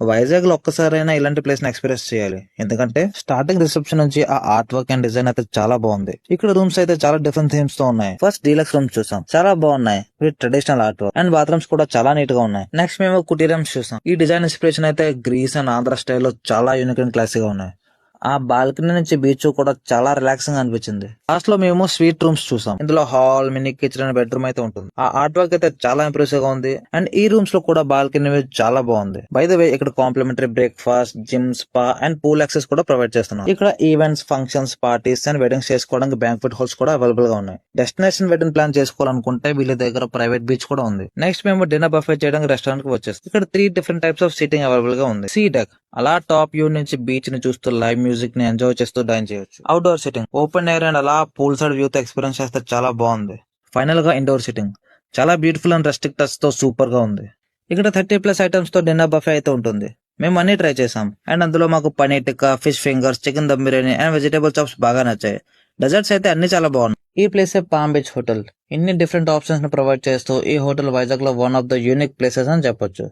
వైజాగ్ లో ఒక్కసారైనా ఇలాంటి ప్లేస్ ని ఎక్స్పీరియన్స్ చేయాలి. ఎందుకంటే స్టార్టింగ్ రిసెప్షన్ నుంచి ఆ ఆర్ట్ వర్క్ అండ్ డిజైన్ అయితే చాలా బాగుంది. ఇక్కడ రూమ్స్ అయితే చాలా డిఫరెంట్ థీమ్స్ తో ఉన్నాయి. ఫస్ట్ డీలక్స్ రూమ్స్ చూసాం, చాలా బాగున్నాయి with traditional art work and bathrooms కూడా చాలా నీట్ గా ఉన్నాయి. నెక్స్ట్ మేము కుటీరమ్స్ చూసాం. ఈ డిజైన్ ఇన్స్పిరేషన్ అయితే గ్రీస్ అండ్ ఆంధ్ర స్టైల్లో చాలా యూనిక్ అండ్ క్లాసీ గా ఉన్నాయి. ఆ బాల్కనీ నుంచి బీచ్ కూడా చాలా రిలాక్సింగ్ గా అనిపించింది. లాస్ట్ లో మేము స్వీట్ రూమ్స్ చూసాం. ఇందులో hall, mini kitchen and bedroom అయితే ఉంటుంది. ఆ ఆర్ట్ వర్క్ అయితే చాలా ఇంప్రెసివ్ గా ఉంది అండ్ ఈ రూమ్స్ లో కూడా బాల్కనీ వ్యూ చాలా బాగుంది. బై ద వే ఇక్కడ complementary breakfast, gym, spa and pool access కూడా ప్రొవైడ్ చేస్తున్నారు. ఇక్కడ events, functions, parties and weddings చేసుకోవడానికి బ్యాంక్వెట్ హాల్స్ కూడా అవైలబుల్ గా ఉన్నాయి. డెస్టినేషన్ వెడ్డింగ్ ప్లాన్ చేసుకోవాలనుకుంటే వీళ్ళ దగ్గర ప్రైవేట్ బీచ్ కూడా ఉంది. నెక్స్ట్ మేము డిన్నర్ బఫే చేయడానికి రెస్టారెంట్ కి వచ్చేస్తాం. ఇక్కడ 3 different types of seating available గా ఉంది. సీ డెక్, అలా టాప్ వ్యూ నుంచి బీచ్ ని చూస్తూ లైవ్ మ్యూజిక్ ని ఎంజాయ్ చేస్తూ డైన్ చేయొచ్చు. Outdoor sitting, open air and అలా పూల్ సైడ్ వ్యూ తో ఎక్స్పీరియన్స్ చేస్తే చాలా బాగుంది. ఫైనల్ గా ఇండోర్ సిట్టింగ్, చాలా బ్యూటిఫుల్ అండ్ రెస్ట్రిక్ట్ టచ్ తో సూపర్ గా ఉంది. ఇక్కడ 30+ ఐటమ్స్ తో డిన్నర్ బఫే అయితే ఉంటుంది. మేము అన్ని ట్రై చేసాం అండ్ అందులో మాకు paneer tikka, fish fingers, chicken dum biryani and vegetable chops బాగా నచ్చాయి. డెజర్ట్స్ అయితే అన్ని చాలా బాగున్నాయి. ఈ ప్లేస్ పామ్ బీచ్ హోటల్ ఇన్ని డిఫరెంట్ ఆప్షన్స్ ని ప్రొవైడ్ చేస్తూ ఈ హోటల్ వైజాగ్ లో one of the unique places అని చెప్పొచ్చు.